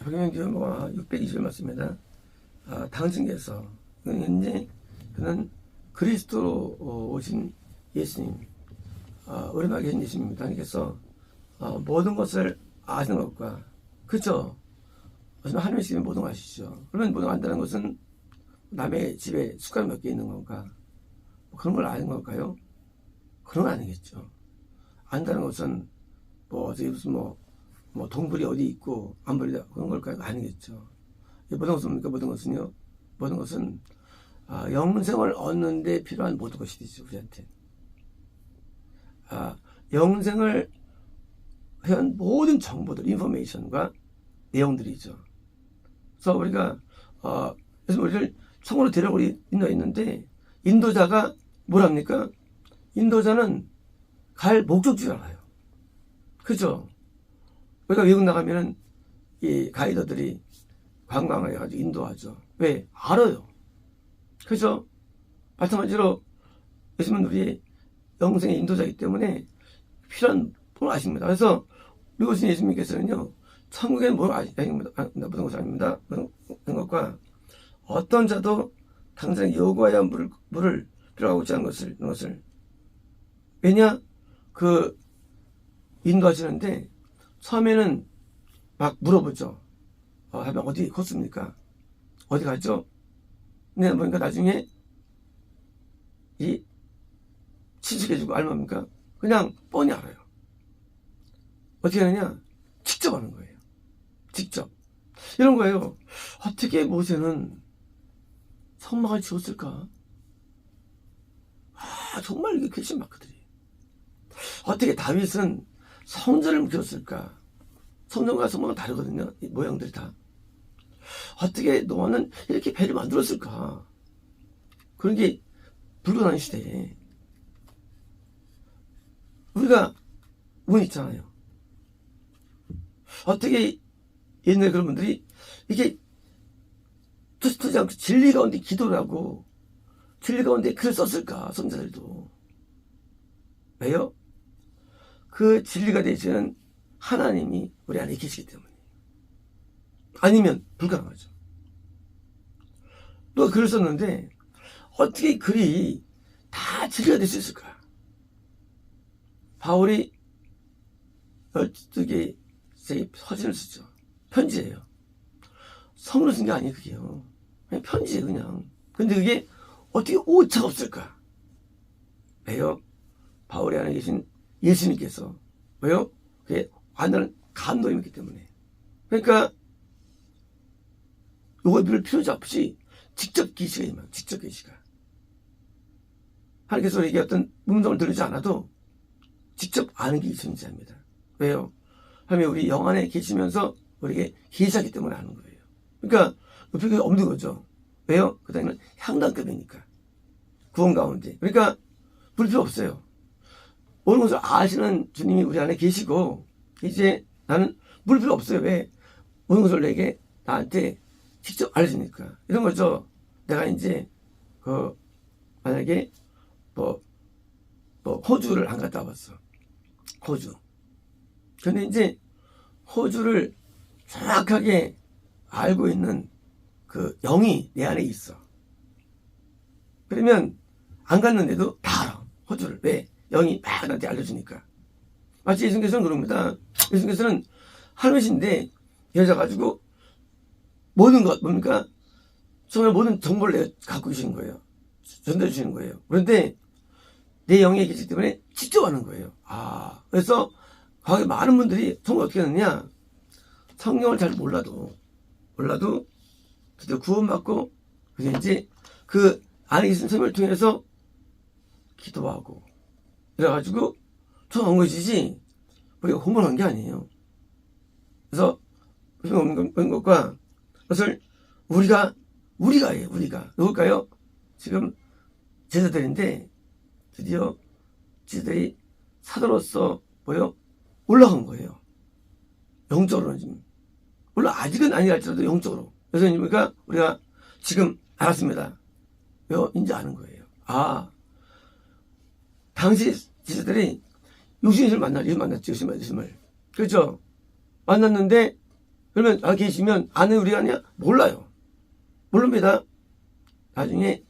박영규가 620일 맞습니다. 당신께서 이제 그는 그리스도로 오신 예수님, 오랜만에 계신 예수님입니다. 하나님께서 모든 것을 아시는 것과 그죠? 하나님의 모든 걸 아시죠. 그러면 모든 걸 안다는 것은 남의 집에 숟가락 몇 개 있는 건가? 그런 걸 아는 걸까요? 그런 건 아니겠죠. 안다는 것은 저기 무슨 동굴이 어디 있고 안 버리다 그런 걸까요? 아니겠죠. 모든 것은 뭡니까? 모든 것은요. 모든 것은 영생을 얻는데 필요한 모든 것이죠. 우리한테. 영생을 위한 모든 정보들, 인포메이션과 내용들이죠. 그래서 우리가 그래서 우리를 천국으로 데려오고 인도했는데 인도자가 뭐랍니까? 인도자는 갈 목적지를 알아요. 그죠? 우리가 외국 나가면은 이 가이더들이 관광을 해가지고 인도하죠. 왜? 알아요. 그죠? 마찬가지로 예수님은 우리의 영생의 인도자이기 때문에 필요한 뭘 아십니다. 그래서 우리 오신 예수님께서는요, 천국에는 뭘 아십니다. 모든 것을 아닙니다. 그런 것과 어떤 자도 당장 요구하여 물을 필요하고 있지 않은 것을. 왜냐? 인도하시는데, 처음에는 막 물어보죠. 하면 어디 컸습니까? 어디 갔죠? 근데 보니까 나중에 취직해주고 알뭡니까? 그냥 뻔히 알아요. 어떻게 하느냐? 직접 하는 거예요. 직접. 이런 거예요. 어떻게 모세는 성막을 지었을까? 정말 이게 괘씸 많거든요. 어떻게 다윗은 성전을 지었을까? 성전과 성막은 다르거든요. 이 모양들이 다. 어떻게 노아는 이렇게 배를 만들었을까? 그런 게 불가능한 시대에 우리가 운 있잖아요. 어떻게 옛날에 그런 분들이 이게 투지 않고 진리 가운데 기도를 하고 진리 가운데 글을 썼을까? 선자들도. 왜요? 그 진리가 되시는 하나님이 우리 안에 계시기 때문에. 아니면 불가능하죠. 누가 글을 썼는데 어떻게 글이 다 진리가 될 수 있을까? 바울이 12개의 서신을 쓰죠. 편지예요. 성으로 쓴 게 아니에요, 그게요. 그냥 편지예요, 그냥. 근데 그게 어떻게 오차가 없을까? 왜요? 바울이 안에 계신 예수님께서. 왜요? 그게 완전한 감동이기 때문에. 그러니까 요거 필요지 없이 직접 계시가 임하면 직접 계시가. 하나님께서 우리에게 어떤 음성을 들리지 않아도 직접 아는 게 존재합니다. 왜요? 하나님 우리 영 안에 계시면서 우리에게 계시하기 때문에 아는 거예요. 그러니까 높이가 없는 거죠. 왜요? 그 다음에는 향단급이니까. 구원 가운데. 그러니까 물 필요 없어요. 모든 것을 아시는 주님이 우리 안에 계시고 이제 나는 물 필요 없어요. 왜? 모든 것을 나한테 직접 알려주니까. 이런 거죠. 내가 이제 만약에 호주를 안 갔다 와봤어. 호주. 근데 이제 호주를 정확하게 알고 있는 그 영이 내 안에 있어. 그러면 안 갔는데도 다 알아. 호주를. 왜? 영이 막 나한테 알려주니까. 마치 예수님께서는 그럽니다. 예수님께서는 하나님이신데 여자가지고 모든 것 뭡니까? 정말 모든 정보를 갖고 계시는 거예요. 전달해 주시는 거예요. 그런데 내 영에 계시기 때문에 직접 하는 거예요. 그래서 과거에 많은 분들이 성경 어떻게 하느냐? 성경을 잘 몰라도 드디어 구원받고 그래서 이제 그 안에 계신 성령을 통해서 기도하고 그래가지고 처음 온 것이지 우리가 호문한 게 아니에요. 그래서 없는 것과 그것을 우리가 해요. 우리가 누굴까요? 지금 제자들인데 드디어 제자들이 사도로서 올라간 거예요. 영적으로는 지금 물론 아직은 아니랄지라도 영적으로. 그래서 우리가 지금 알았습니다. 왜요? 이제 아는 거예요. 당시 제자들이 예수님을 만났죠. 예수님을. 그렇죠? 만났는데 그러면 계시면 아는 우리가 아니야? 몰라요. 모릅니다. 나중에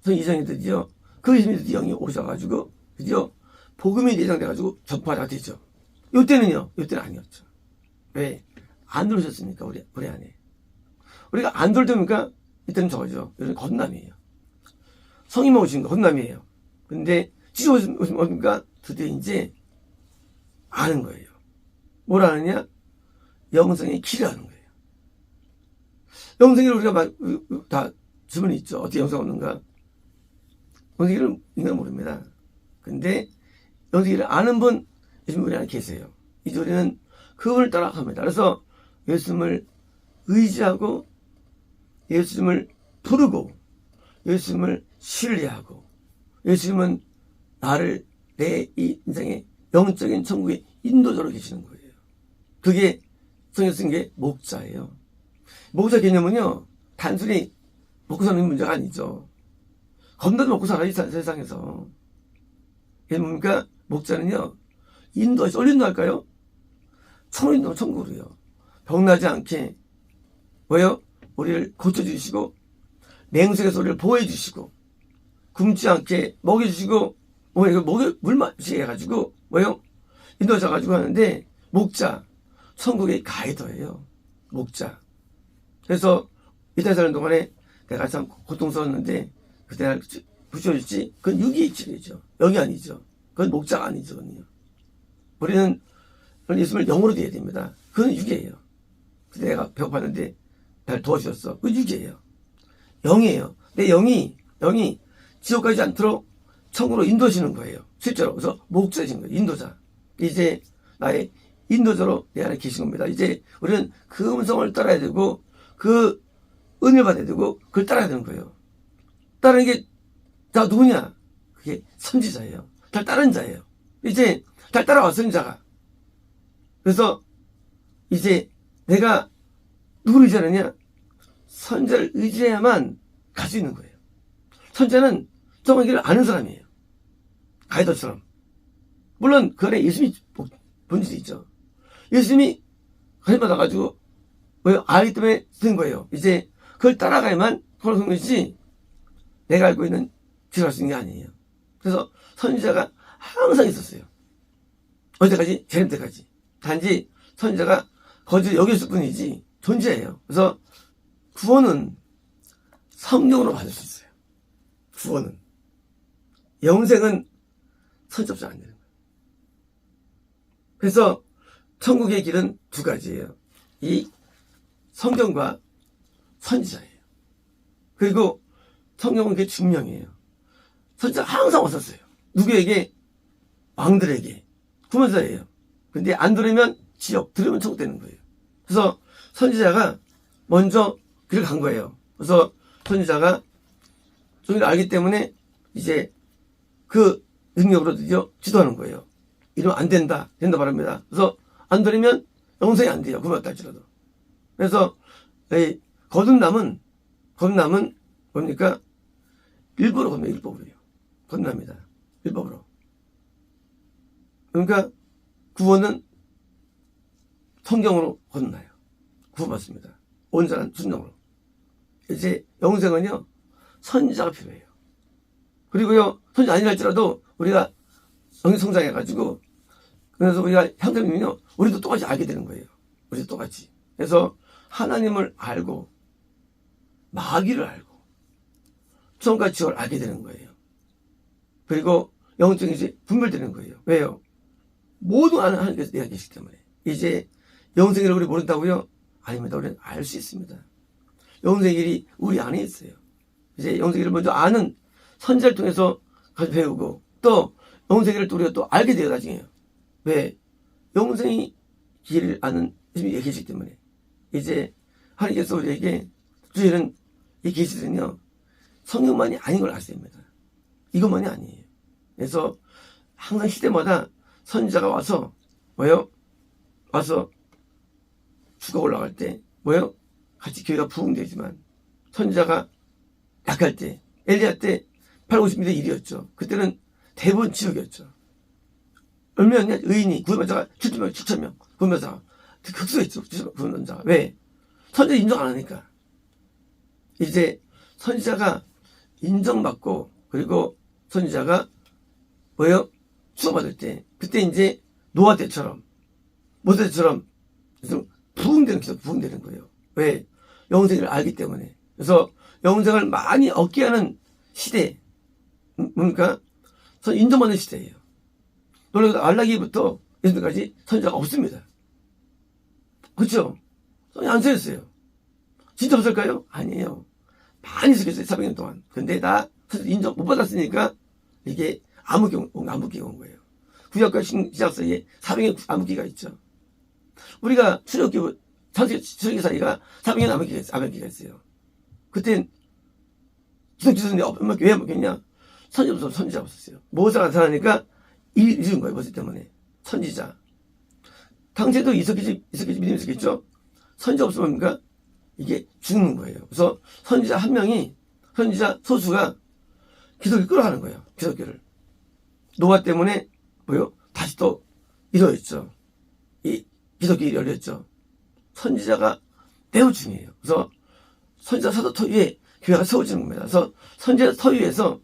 성 이정희들이요. 그 예수님들 영이 오셔가지고 드디어 복음이 내장돼가지고 전파가 되죠. 요때는요. 요때는 아니었죠. 왜? 안 들어오셨습니까? 우리 안에. 우리가 안 들어오니까 이때는 저거죠. 이런 건남이에요. 성인만 오신 거 건남이에요. 근데 지금 오신 겁니까? 드디어 이제 아는 거예요. 뭘 아느냐? 영성의 길을 아는 거예요. 영성기를 우리가 다 주문이 있죠. 어떻게 영성 없는가? 영성기를 인간 모릅니다. 근데 영성기를 아는 분 요즘 우리 안에 계세요. 이제 우리는 그분을 따라갑니다. 그래서 예수님을 의지하고 예수님을 부르고 예수님을 신뢰하고 예수님은 나를 내 이 인생의 영적인 천국의 인도자로 계시는 거예요. 그게 성경 쓴 게 목자예요. 목자 개념은요, 단순히 먹고 사는 문제가 아니죠. 겁나도 먹고 살아요, 세상에서. 이게 뭡니까? 목자는요, 인도하시, 어린도 할까요? 천인도 천국으로요. 병나지 않게, 뭐요? 우리를 고쳐주시고, 냉수에서 우리를 보호해주시고, 굶지 않게 먹여주시고, 물 마시게 해가지고, 뭐요? 인도하셔가지고 하는데, 목자, 천국의 가이더예요. 목자. 그래서 이때 사는 동안에 내가 참 고통스러웠는데 그때 날 붙여줬지. 그건 유기의 치료죠. 영이 아니죠. 그건 목자가 아니죠. 그건요. 우리는 예수님을 영으로 돼야 됩니다. 그건 유기예요. 그때 내가 배고팠는데 날 도와주셨어. 그건 유기예요. 영이에요. 내 영이 지옥 가지 않도록 천국으로 인도하시는 거예요. 실제로. 그래서 목자이신 거예요. 인도자. 이제 나의 인도자로 내 안에 계신 겁니다. 이제 우리는 그 음성을 따라야 되고 그 은혜를 받아야 되고 그걸 따라야 되는 거예요. 따르는 게 나 누구냐? 그게 선지자예요. 달 따르는 자예요. 이제 달 따라왔어요, 자가. 그래서 이제 내가 누구를 의지하느냐? 선지자를 의지해야만 갈 수 있는 거예요. 선지자는 정한 길을 아는 사람이에요. 가이드처럼. 물론 그 안에 예수님이 본질이 있죠. 예수님이 가르쳐 받아가지고 알기 때문에 쓴 거예요. 이제 그걸 따라가야만 그런 것이지 내가 알고 있는 지랄 수 있는 게 아니에요. 그래서 선지자가 항상 있었어요. 언제까지? 재림 때까지. 단지 선지자가 거짓 여겼을 뿐이지 존재해요. 그래서 구원은 성령으로 받을 수 있어요. 구원은. 영생은 선지자가 안 되는 거예요. 그래서 천국의 길은 두 가지예요. 이 성경과 선지자예요. 그리고 성경은 그게 중명이에요. 선지자가 항상 왔었어요. 누구에게? 왕들에게. 구원자예요. 근데 안 들으면 지옥, 들으면 천국 되는 거예요. 그래서 선지자가 먼저 길을 간 거예요. 그래서 선지자가 종이를 알기 때문에 이제 그 능력으로 드디어 지도하는 거예요. 이러면 안 된다. 된다 말합니다. 그래서 안 들으면 영생이 안 돼요. 그만 딸지라도. 그래서 거듭남은 뭡니까? 일부러 겁니다. 일법으로요. 거듭납니다. 일법으로. 그러니까 구원은 성경으로 거듭나요. 구원받습니다. 온전한 순종으로. 이제 영생은요, 선지자가 필요해요. 그리고요, 선지자 아니라 할지라도 우리가 영이 성장해가지고, 그래서 우리가 형제님은요, 우리도 똑같이 알게 되는 거예요. 우리도 똑같이. 그래서 하나님을 알고, 마귀를 알고, 천과 지옥을 알게 되는 거예요. 그리고 영적인 이제 분별되는 거예요. 왜요? 모두 아는 하나님께서 내가 계시기 때문에. 이제 영생일을 우리 모른다고요? 아닙니다. 우리는 알 수 있습니다. 영생일이 우리 안에 있어요. 이제 영생일을 먼저 아는 선지자를 통해서 가서 배우고, 또 영생일을 또 우리가 또 알게 돼요, 나중에요. 왜? 영생의 길을 아는 예수님이 계시기 때문에. 이제 하나님께서 우리에게 주시는 이 계시들은요, 성경만이 아닌 걸 아셔야 됩니다. 이것만이 아니에요. 그래서 항상 시대마다 선지자가 와서 뭐요? 와서 주가 올라갈 때 뭐요? 같이 교회가 부흥되지만 선지자가 약할 때 엘리야 때 850대 1이었죠. 그때는 대부분 지옥이었죠. 얼마였냐? 의인이 구원받자가 7,000명 구원받자가 극소했죠. 구원자가. 왜? 선지자 인정 안 하니까. 이제 선지자가 인정받고, 그리고 선지자가 뭐예요? 추앙받을 때, 그때 이제 노아 때처럼, 모세 때처럼 부흥되는 기도, 부흥되는 거예요. 왜? 영생을 알기 때문에. 그래서 영생을 많이 얻게 하는 시대, 뭡니까? 인정받는 시대예요. 놀라도 알라기부터 예수님까지 선지자가 없습니다. 그렇죠? 안 쓰였어요. 진짜 없을까요? 아니에요. 많이 쓰였어요. 400년 동안. 근데 다 인정 못 받았으니까 이게 암흑기가 온 거예요. 구약과 신약 사이에 400년 암흑기가 있죠. 우리가 출애굽기 창세기 사이가 400년 암흑기가 있어요. 그땐 기독교인데 왜 먹겠냐? 선지자 없었어요. 모세가 나타나니까 이룬 거예요. 모세 때문에. 선지자. 당시에도 믿음이 있었겠죠? 선지자 없으면 뭡니까? 이게 죽는 거예요. 그래서 선지자 한 명이, 선지자 소수가 기독교를 끌어가는 거예요. 기독교를. 노아 때문에 뭐요? 다시 또 이루어졌죠. 이 기독교가 열렸죠. 선지자가 매우 중요해요. 그래서 선지자 사도 터위에 교회가 세워지는 겁니다. 그래서 선지자 터위에서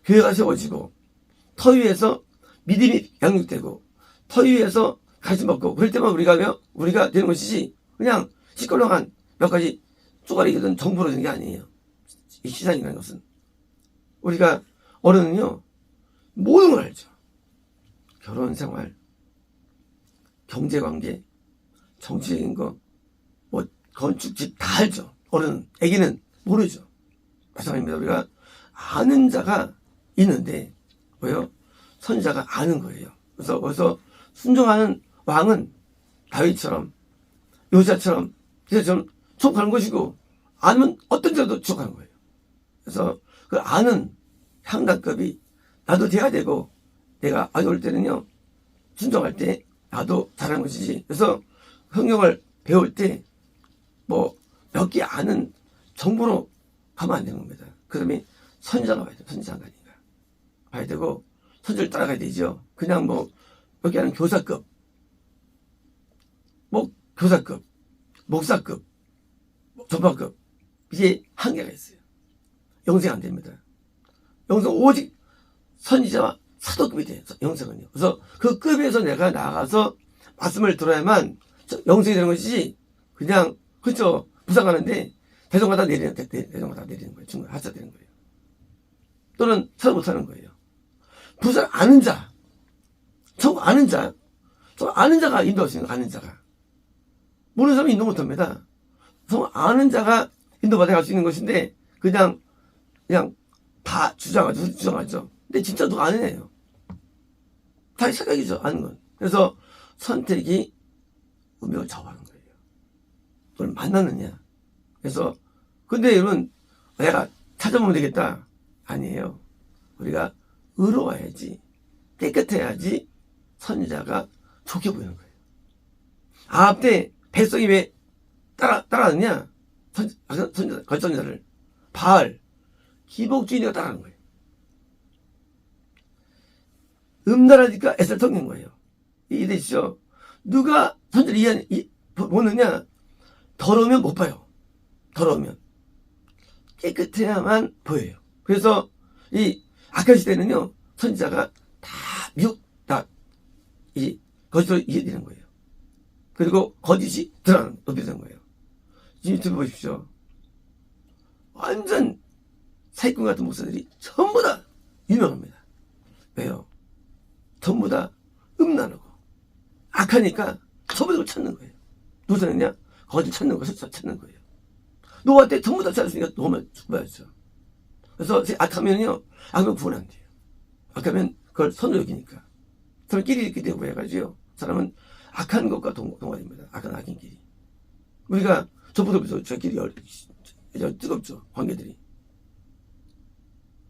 교회가 세워지고, 터위에서 믿음이 양육되고, 터위에서 가르침 받고, 그럴 때만 우리가 되는 것이지, 그냥 시끌렁한 몇 가지 쪼가리거든 정보로 되는 게 아니에요. 이 시상이라는 것은. 우리가 어른은요, 모든 걸 알죠. 결혼 생활, 경제 관계, 정치적인 거, 뭐, 건축집 다 알죠. 어른은. 애기는 모르죠. 마찬가지입니다. 우리가 아는 자가 있는데, 뭐예요? 선지자가 아는 거예요. 그래서 순종하는 왕은 다윗처럼, 요시야처럼, 기사처럼 추억하는 것이고, 아니면 어떤 자도 추억하는 거예요. 그래서 그 아는 향단급이 나도 돼야 되고, 내가 아이 올 때는요, 순종할 때 나도 잘하는 것이지. 그래서 성경을 배울 때, 뭐, 몇 개 아는 정보로 가면 안 되는 겁니다. 그 다음에 선지자가 봐야 돼요. 선지자가 아니까. 봐야 되고, 선지자를 따라가야 되죠. 그냥 뭐, 몇 개 아는 교사급, 교사급, 목사급, 전파급, 이게 한계가 있어요. 영생 안 됩니다. 영생 오직 선지자와 사도급이 돼요. 영생은요. 그래서 그 급에서 내가 나가서 말씀을 들어야만 영생이 되는 것이지, 그냥, 그렇죠. 부산 가는데 대전마다 내리는 거예요. 중간 하차 되는 거예요. 또는 사도 못하는 거예요. 부산 아는 자, 저 아는 자가 인도할 수 있는 거예요. 아는 자가. 모르는 사람이 인도 못합니다. 아는 자가 인도받아 갈 수 있는 것인데, 그냥 다 주장하죠. 근데 진짜 누가 아는 애예요. 다 착각이죠, 아는 건. 그래서 선택이 운명을 좌우하는 거예요. 그걸 만났느냐. 그래서, 근데 여러분, 내가 찾아보면 되겠다. 아니에요. 우리가 의로워야지, 깨끗해야지 선지자가 좋게 보이는 거예요. 아합 때 백성이 왜 따라하느냐? 걸선자를. 바알, 기복주의가 따라하는 거예요. 음란하니까 애를 통한 거예요. 이해되시죠? 누가 선지자를 보느냐? 더러우면 못 봐요. 더러우면. 깨끗해야만 보여요. 그래서 이 악한 시대는요, 선지자가 거짓으로 이해되는 거예요. 그리고 거짓이 높여지는 거예요. 지금 유튜브 보십시오. 완전 사기꾼 같은 목사들이 전부 다 유명합니다. 왜요? 전부 다 음란하고 악하니까 전부 다 찾는 거예요. 누구 찾느냐? 거짓 찾는 거예요. 노아 때 전부 다 찾았으니까 노아만 죽어야죠. 그래서 악하면요, 악하면 구원 안 돼요. 악하면 그걸 선으로 여기니까. 사람 끼리 있기 때문에 해가지고 사람은 악한 것과 동화됩니다. 악한 악인끼리. 우리가 저보다 저끼리 뜨겁죠. 관계들이.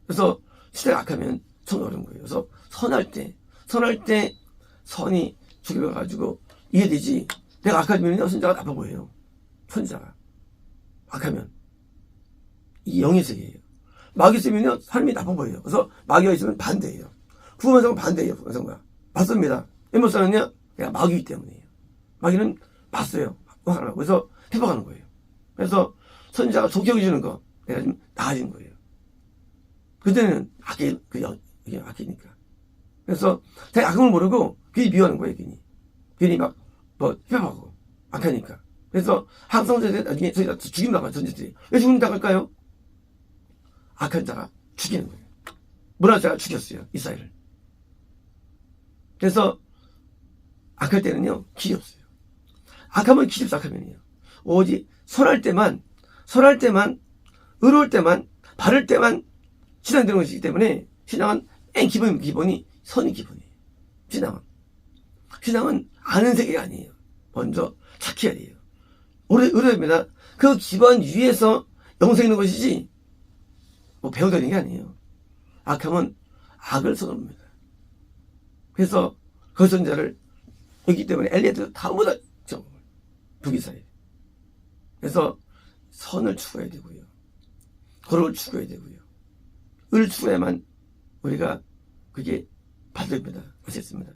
그래서 시대가 악하면 선 어려운 거예요. 그래서 선할 때 선이 죽여가지고 이해되지. 내가 악하면 선지자가 나빠 보여요. 선지자가. 악하면. 이게 영의 세계예요. 마귀 있으면요, 사람이 나빠 보여요. 그래서 마귀가 있으면 반대예요. 구원성은 반대예요. 구원성과. 맞습니다. 왜 못 사느냐? 내가 마귀이기 때문이에요. 마귀는 봤어요. 그래서 회복하는 거예요. 그래서 선지자가 좋게 여겨주는 거 내가 좀 나아진 거예요. 그때는 그게 악기니까. 그래서 자기 악음을 모르고 괜히 미워하는 거예요. 괜히 막 회복하고 악하니까. 그래서 항상 나중에 저희가 죽임 당한 전제들이 왜 죽임 당할까요? 악한 자가 죽이는 거예요. 문화자가 죽였어요. 이스라엘을. 그래서 악할 때는요 길이 없어요. 악하면 길이 없어. 악하면요 오직 선할 때만 의로울 때만 바를 때만 신앙이 되는 것이기 때문에 신앙은 맨 기본이 선이 기본이에요. 신앙은 아는 세계가 아니에요. 먼저 착해야 돼요. 의로입니다. 그 기본 위에서 영생 있는 것이지 배우다는 게 아니에요. 악하면 악을 써놓습니다. 그래서 거선자를 여기 때문에 엘리야도 다음보다 북이스라엘. 그래서 선을 추구해야 되고요. 거룩을 추구해야 되고요. 을 추구해야만 우리가 그게 받습니다. 하셨습니다.